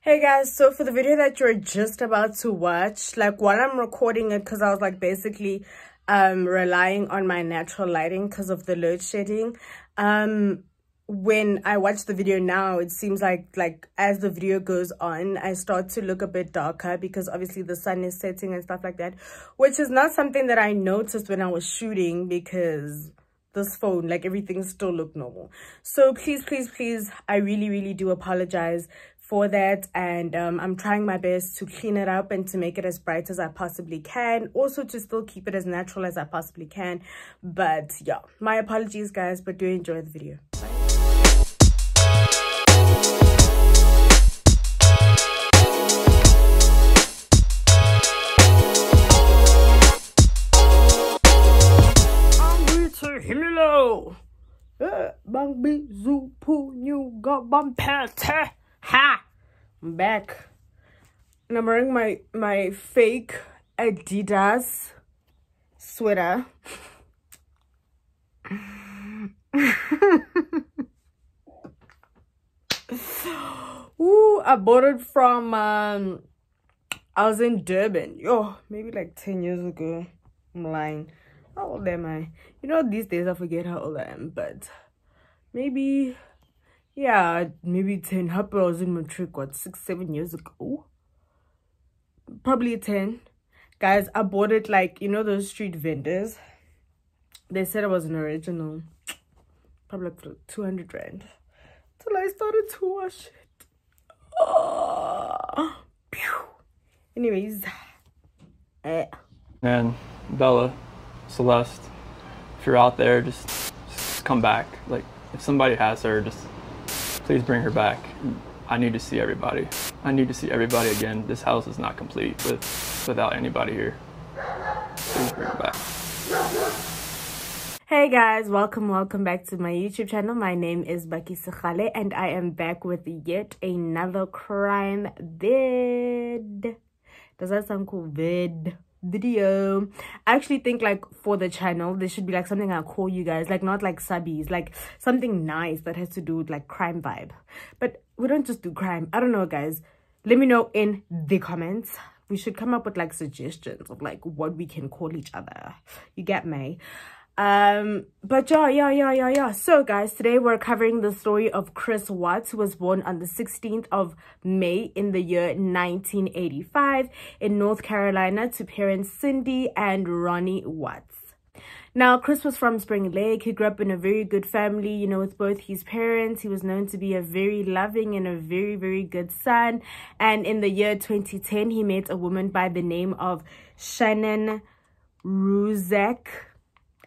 Hey guys, so for the video that you're just about to watch, like while I'm recording it, because I was like basically relying on my natural lighting because of the load shedding. When I watch the video now, it seems like as the video goes on, I start to look a bit darker because obviously the sun is setting and stuff like that, which is not something that I noticed when I was shooting because this phone, like everything still looked normal. So please, I really do apologize for that, and I'm trying my best to clean it up and to make it as bright as I possibly can, also to still keep it as natural as I possibly can. But yeah, my apologies guys, but do enjoy the video. Himilo Bang Bi Zu Pu New Got Bum Pete. Ha! I'm back. And I'm wearing my fake Adidas sweater. Ooh, I bought it from I was in Durban. Maybe like 10 years ago. I'm lying. How old am I? You know, these days I forget how old I am, but maybe, yeah, maybe 10. Happy I was in matric, what, 6-7 years ago? Probably 10. Guys, I bought it like, you know, those street vendors. They said it was an original. Probably like for 200 rand. Till I started to wash it. Oh, pew. Anyways. And Bella, Celeste, if you're out there, just come back. Like, if somebody has her, just please bring her back. I need to see everybody. I need to see everybody again. This house is not complete without anybody here. Please bring her back. Hey guys, welcome back to my YouTube channel. My name is Baki Sekhale and I am back with yet another crime vid. Does that sound cool? Video. I actually think like for the channel there should be like something I'll call you guys, like not like subbies, like something nice that has to do with like crime vibe. But we don't just do crime. I don't know guys, let me know in the comments. We should come up with like suggestions of like what we can call each other, you get me? But yeah, so guys, today we're covering the story of Chris Watts, who was born on the 16th of May in the year 1985 in North Carolina to parents Cindy and Ronnie Watts. Now, Chris was from Spring Lake. He grew up in a very good family, you know, with both his parents. He was known to be a very loving and a very good son. And in the year 2010, he met a woman by the name of Shanann.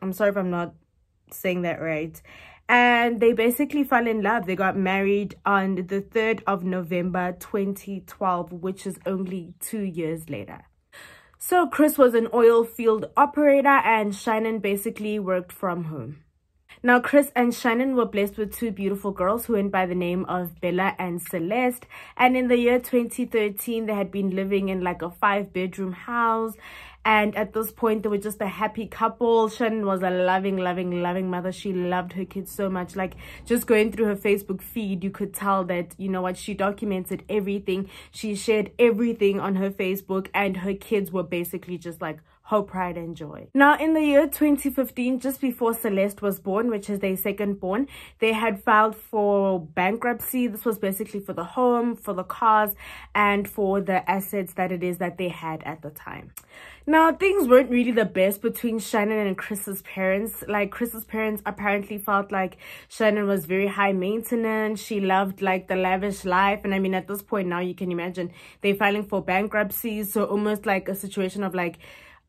I'm sorry if I'm not saying that right. And they basically fell in love. They got married on the 3rd of November 2012, which is only 2 years later. So Chris was an oil field operator and Shanann basically worked from home. Now, Chris and Shanann were blessed with 2 beautiful girls who went by the name of Bella and Celeste. And in the year 2013, they had been living in like a 5-bedroom house. And at this point, they were just a happy couple. Shanann was a loving mother. She loved her kids so much. Like, just going through her Facebook feed, you could tell that, you know what, she documented everything. She shared everything on her Facebook. And her kids were basically just like her pride and joy. Now, in the year 2015, just before Celeste was born, which is their second born, they had filed for bankruptcy. This was basically for the home, for the cars, and for the assets that it is that they had at the time. Now, things weren't really the best between Shanann and Chris's parents. Like, Chris's parents apparently felt like Shanann was very high maintenance. She loved, like, the lavish life. And I mean, at this point now, you can imagine they're filing for bankruptcy. So almost like a situation of, like,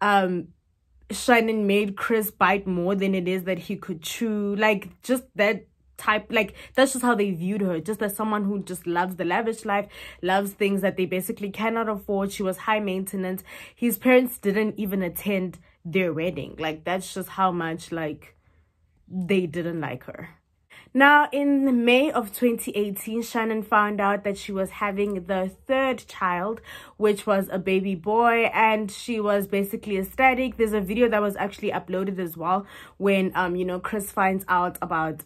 Shanann made Chris bite more than it is that he could chew. Like, just that type, like, that's just how they viewed her, just as someone who just loves the lavish life, loves things that they basically cannot afford. She was high maintenance. His parents didn't even attend their wedding. Like, that's just how much, like, they didn't like her. Now, in May of 2018, Shanann found out that she was having the 3rd child, which was a baby boy, and she was basically ecstatic. There's a video that was actually uploaded as well when, you know, Chris finds out about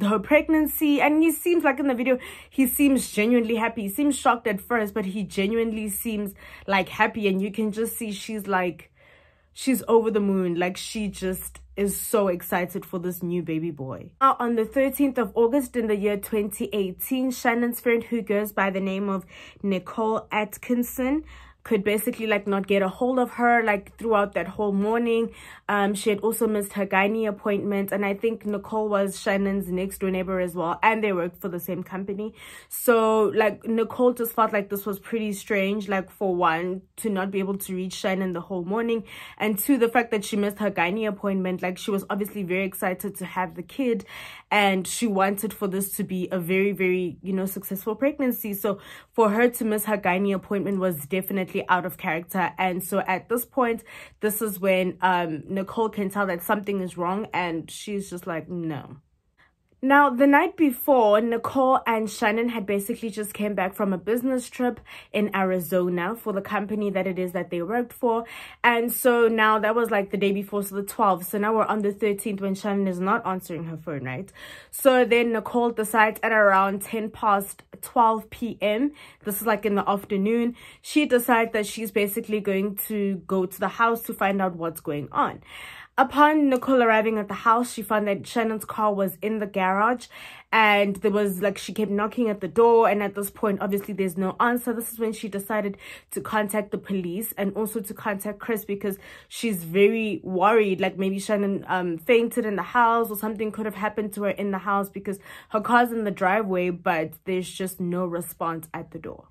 her pregnancy, and he seems like in the video he seems genuinely happy. He seems shocked at first, but he genuinely seems like happy, and you can just see she's over the moon. Like, she just is so excited for this new baby boy. Now, on the 13th of August in the year 2018, Shanann's friend, who goes by the name of Nicole Atkinson, could basically like not get a hold of her like throughout that whole morning. She had also missed her gynae appointment, and I think Nicole was Shanann's next door neighbor as well, and they worked for the same company. So like Nicole just felt like this was pretty strange, like for one, to not be able to reach Shanann the whole morning, and two, the fact that she missed her gynae appointment. Like, she was obviously very excited to have the kid, and she wanted for this to be a very, very, you know, successful pregnancy. So for her to miss her gynae appointment was definitely out of character. And so at this point, this is when Nicole can tell that something is wrong, and she's just like, no. Now, the night before, Nicole and Shanann had basically just came back from a business trip in Arizona for the company that it is that they worked for. And so now that was like the day before, so the 12th. So now we're on the 13th when Shanann is not answering her phone, right? So then Nicole decides at around 10 past 12 p.m., this is like in the afternoon, she decides that she's basically going to go to the house to find out what's going on. Upon Nicole arriving at the house, she found that Shannon's car was in the garage, and there was like, she kept knocking at the door, and at this point obviously there's no answer. This is when she decided to contact the police and also to contact Chris, because she's very worried, like maybe Shanann fainted in the house or something could have happened to her in the house, because her car's in the driveway but there's just no response at the door.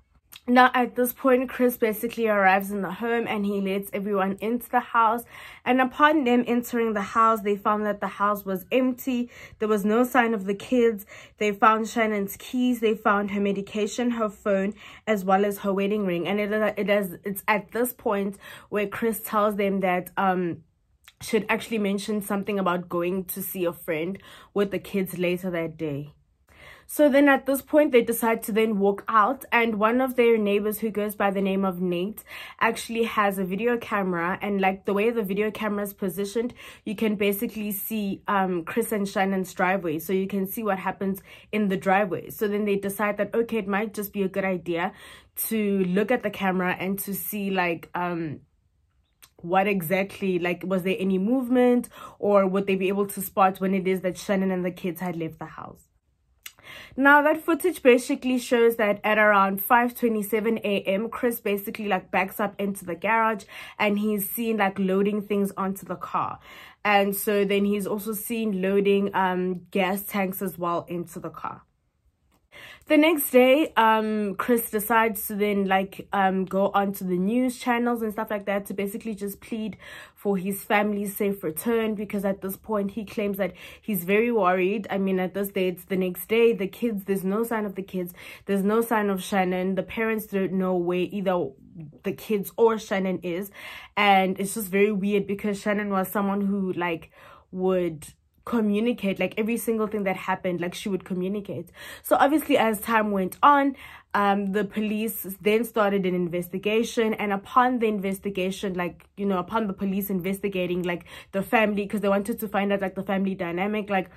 Now, at this point, Chris basically arrives in the home and he lets everyone into the house. And upon them entering the house, they found that the house was empty. There was no sign of the kids. They found Shannon's keys. They found her medication, her phone, as well as her wedding ring. And it's at this point where Chris tells them that she'd actually mentioned something about going to see a friend with the kids later that day. So then at this point, they decide to then walk out, and one of their neighbors, who goes by the name of Nate, actually has a video camera, and like the way the video camera is positioned, you can basically see Chris and Shannon's driveway, so you can see what happens in the driveway. So then they decide that, okay, it might just be a good idea to look at the camera and to see like what exactly, like, was there any movement, or would they be able to spot when it is that Shanann and the kids had left the house. Now, that footage basically shows that at around 5:27 a.m., Chris basically like backs up into the garage and he's seen like loading things onto the car. And so then he's also seen loading gas tanks as well into the car. The next day, Chris decides to then like go onto the news channels and stuff like that to basically just plead for his family's safe return, because at this point he claims that he's very worried. I mean, at this day, it's the next day, the kids, there's no sign of the kids, there's no sign of Shanann, the parents don't know where either the kids or Shanann is, and it's just very weird because Shanann was someone who like would communicate, like every single thing that happened, like she would communicate. So obviously as time went on, the police then started an investigation, and upon the investigation, like, you know, upon the police investigating like the family, because they wanted to find out like the family dynamic, like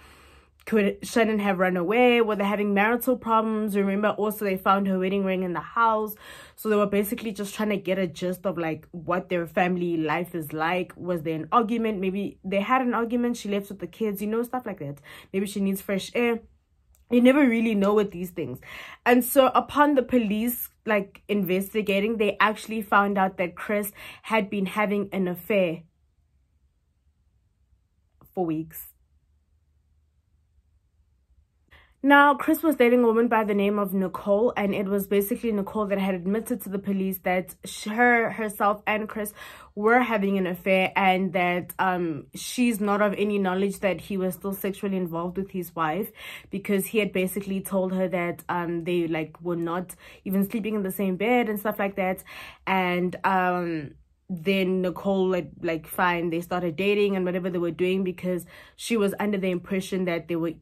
could Shanann have run away, were they having marital problems? Remember, also they found her wedding ring in the house, so they were basically just trying to get a gist of like what their family life is like. Was there an argument? Maybe they had an argument, she left with the kids, you know, stuff like that. Maybe she needs fresh air. You never really know with these things. And so upon the police like investigating, they actually found out that Chris had been having an affair for weeks. Now, Chris was dating a woman by the name of Nicole, and it was basically Nicole that had admitted to the police that herself and Chris were having an affair, and that she's not of any knowledge that he was still sexually involved with his wife, because he had basically told her that they like were not even sleeping in the same bed and stuff like that. And then Nicole like fine, they started dating and whatever they were doing, because she was under the impression that they were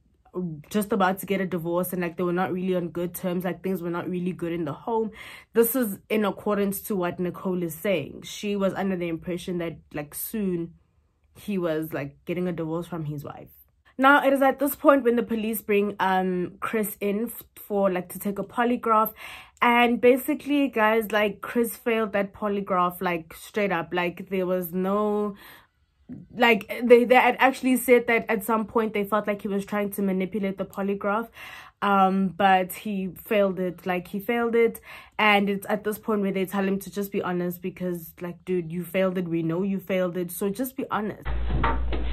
just about to get a divorce and like they were not really on good terms, like things were not really good in the home. This is in accordance to what Nicole is saying. She was under the impression that like soon he was like getting a divorce from his wife. Now, it is at this point when the police bring Chris in for like to take a polygraph. And basically, guys, like Chris failed that polygraph like straight up. Like there was no, like they had actually said that at some point they felt like he was trying to manipulate the polygraph, but he failed it. Like he failed it, and it's at this point where they tell him to just be honest, because like, dude, you failed it, we know you failed it, so just be honest.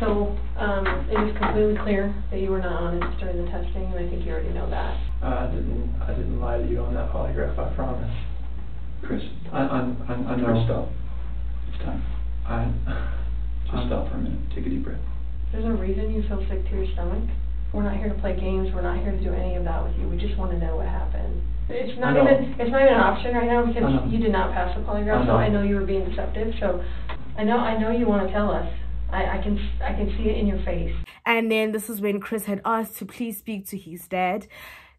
So it is completely clear that you were not honest during the testing, and I think you already know that. I didn't lie to you on that polygraph, I promise. Chris, I know. Chris, stop. It's time. Just stop for a minute. Take a deep breath. There's a reason you feel sick to your stomach. We're not here to play games. We're not here to do any of that with you. We just want to know what happened. It's not even an option right now, because you did not pass the polygraph. So I know you were being deceptive. So I know you want to tell us. I can see it in your face. And then this is when Chris had asked to please speak to his dad.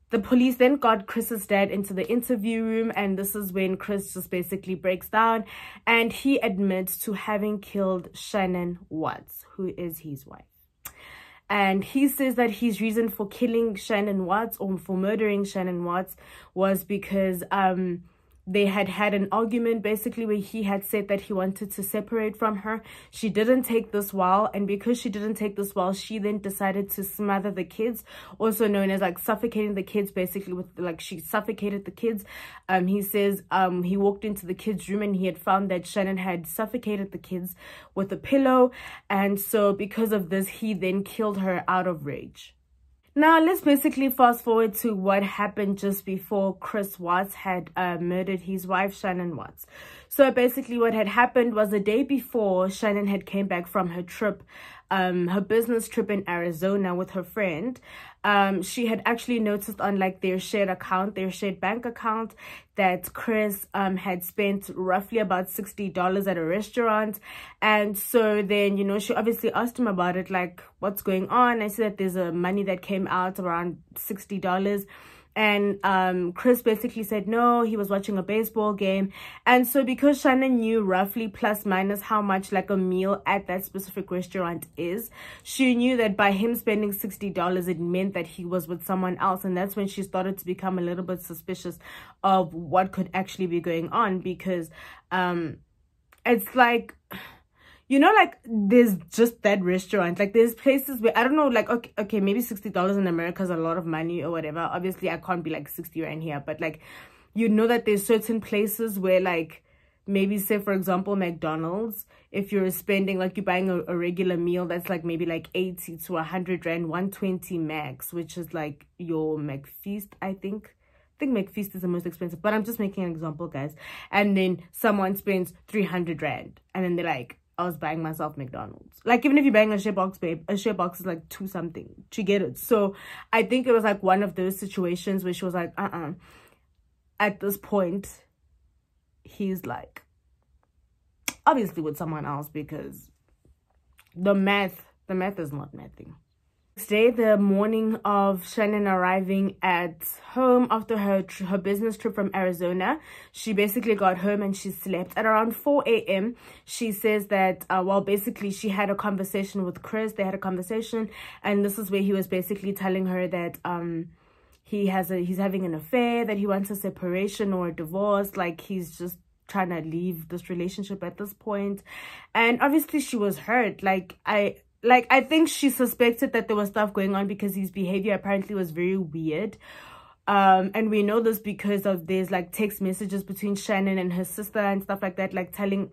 The police then got Chris's dad into the interview room, and this is when Chris just basically breaks down and he admits to having killed Shanann Watts, who is his wife. And he says that his reason for killing Shanann Watts, or for murdering Shanann Watts, was because they had an argument, basically, where he had said that he wanted to separate from her. She didn't take this well, and because she didn't take this well, she then decided to smother the kids, also known as like suffocating the kids, basically, with like she suffocated the kids. He says he walked into the kids' room and he had found that Shanann had suffocated the kids with a pillow, and so because of this, he then killed her out of rage. Now, let's basically fast forward to what happened just before Chris Watts had murdered his wife, Shanann Watts. So basically what had happened was the day before Shanann had came back from her trip, her business trip in Arizona with her friend. She had actually noticed on like their shared bank account, that Chris had spent roughly about $60 at a restaurant. And so then, you know, she obviously asked him about it, like, what's going on? I said that there's a money that came out around $60. And Chris basically said no, he was watching a baseball game. And so because Shanann knew roughly plus minus how much like a meal at that specific restaurant is, she knew that by him spending $60, it meant that he was with someone else. And that's when she started to become a little bit suspicious of what could actually be going on, because it's like, you know, like there's just that restaurant, like there's places where I don't know, like okay maybe $60 in America is a lot of money or whatever. Obviously I can't be like 60 right here, but like, you know, that there's certain places where like maybe say for example McDonald's, if you're spending like you're buying a regular meal that's like maybe like 80 to 100 rand, 120 max, which is like your McFeast. I think McFeast is the most expensive, but I'm just making an example, guys. And then someone spends 300 rand and then they're like, I was buying myself McDonald's. Like, even if you're buying a share box, babe, a share box is like 2 something. Do you get it? So I think it was like one of those situations where she was like, at this point, he's like, obviously with someone else, because the math is not mathing. Next day, the morning of Shanann arriving at home after her business trip from Arizona, she basically got home and she slept. At around 4 a.m, she says that, well, basically she had a conversation with Chris. They had a conversation, and this is where he was basically telling her that he's having an affair, that he wants a separation or a divorce, like he's just trying to leave this relationship at this point. And obviously she was hurt. I think she suspected that there was stuff going on because his behavior apparently was very weird. And we know this because of there's like text messages between Shanann and her sister and stuff like that, like telling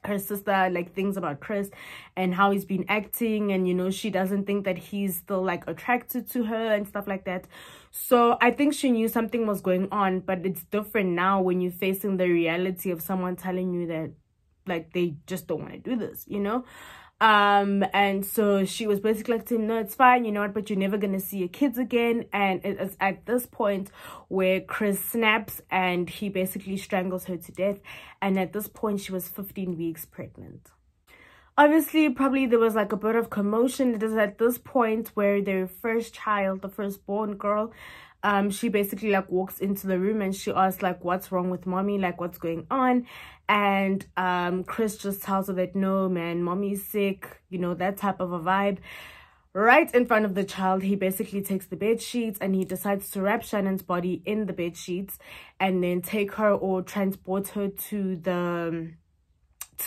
her sister like things about Chris and how he's been acting, and you know, she doesn't think that he's still like attracted to her and stuff like that. So I think she knew something was going on, but it's different now when you're facing the reality of someone telling you that like they just don't want to do this, you know. And so she was basically like, no, it's fine, you know what, but you're never gonna see your kids again. And it's at this point where Chris snaps and he basically strangles her to death. And at this point she was 15 weeks pregnant. Obviously probably there was like a bit of commotion. It is at this point where their first child, the firstborn girl, she basically like walks into the room and she asks like, what's wrong with mommy, like what's going on? And Chris just tells her that no man, mommy's sick, you know, that type of a vibe. Right in front of the child, he basically takes the bed sheets and he decides to wrap Shanann's body in the bed sheets and then take her or transport her to the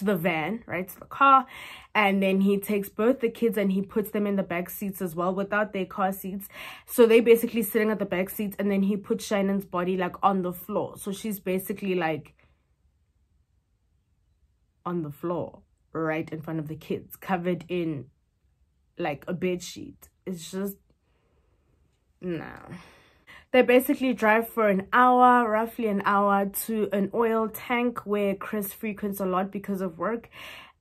van, right, to the car. And then he takes both the kids and he puts them in the back seats as well without their car seats. So they basically sitting at the back seats, and then he puts Shanann's body like on the floor. So she's basically like on the floor right in front of the kids, covered in like a bed sheet. It's just no. They basically drive for an hour, roughly an hour, to an oil tank where Chris frequents a lot because of work,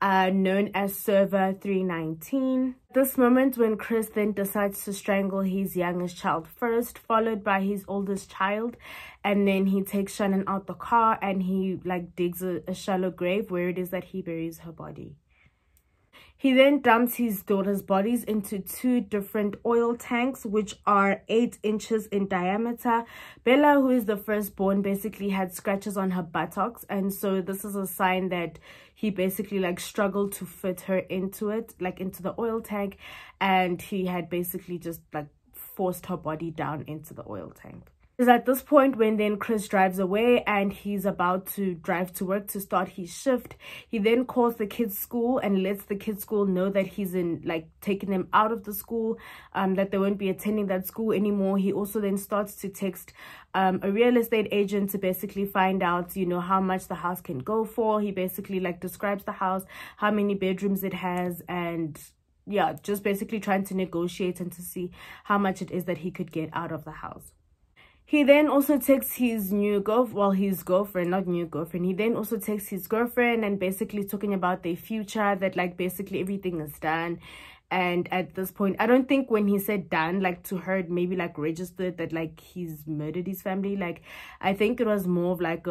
known as Server 319. This moment when Chris then decides to strangle his youngest child first, followed by his oldest child, and then he takes Shanann out the car and he like digs a shallow grave where it is that he buries her body. He then dumps his daughter's bodies into 2 different oil tanks, which are 8 inches in diameter. Bella, who is the firstborn, basically had scratches on her buttocks. And so this is a sign that he basically like struggled to fit her into it, like into the oil tank. And he had basically just like forced her body down into the oil tank. Is at this point when then Chris drives away and he's about to drive to work to start his shift. He then calls the kids' school and lets the kids' school know that he's taking them out of the school, that they won't be attending that school anymore. He also then starts to text a real estate agent to basically find out, you know, how much the house can go for. He basically like describes the house, how many bedrooms it has, and yeah, just basically trying to negotiate and to see how much it is that he could get out of the house. He then also texts his girlfriend, not new girlfriend. He then also texts his girlfriend and basically talking about their future, that like basically everything is done. And at this point, I don't think when he said done, like to her, maybe like registered that like he's murdered his family. Like, I think it was more of like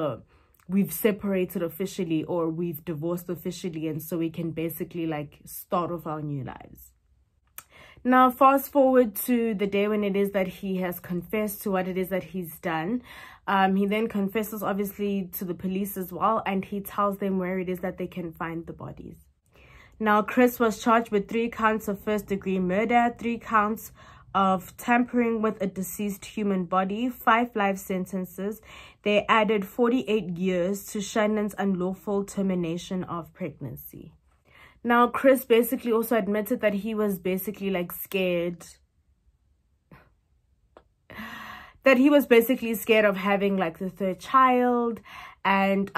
we've separated officially or we've divorced officially. And so we can basically like start off our new lives. Now, fast forward to the day when it is that he has confessed to what it is that he's done. He then confesses, obviously, to the police as well, and he tells them where it is that they can find the bodies. Now, Chris was charged with 3 counts of first-degree murder, 3 counts of tampering with a deceased human body, 5 life sentences. They added 48 years to Shannan's unlawful termination of pregnancy. Now, Chris basically also admitted that he was basically like scared. That he was basically scared of having like the 3rd child. And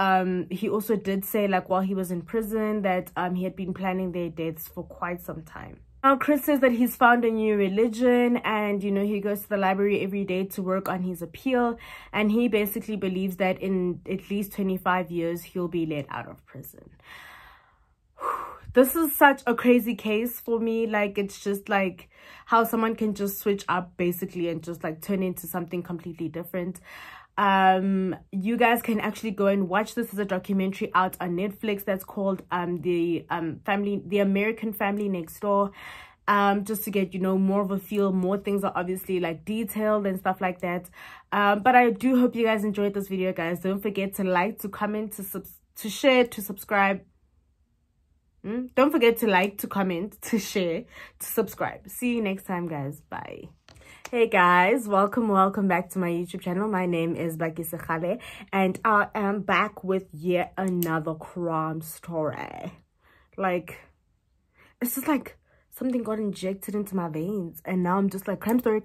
he also did say like while he was in prison that he had been planning their deaths for quite some time. Now, Chris says that he's found a new religion and, you know, he goes to the library every day to work on his appeal. And he basically believes that in at least 25 years, he'll be let out of prison. This is such a crazy case for me. Like, it's just like how someone can just switch up basically and just like turn into something completely different. You guys can actually go and watch this as a documentary out on Netflix that's called The American Family Next Door. Just to get, you know, more of a feel. More things are obviously like detailed and stuff like that. But I do hope you guys enjoyed this video, guys. Don't forget to like, to comment, to share, to subscribe. Don't forget to like, to comment, to share, to subscribe. See you next time, guys. Bye. Hey guys, welcome back to my YouTube channel. My name is Bakisegale and I am back with yet another crime story. Like, it's just like something got injected into my veins and now I'm just like, crime story,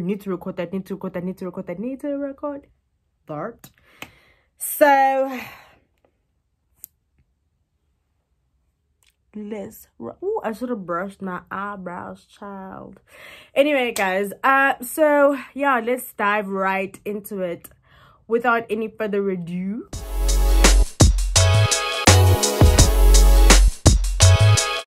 need to record that. So oh, I should have brushed my eyebrows, child. Anyway, guys, so yeah, let's dive right into it without any further ado.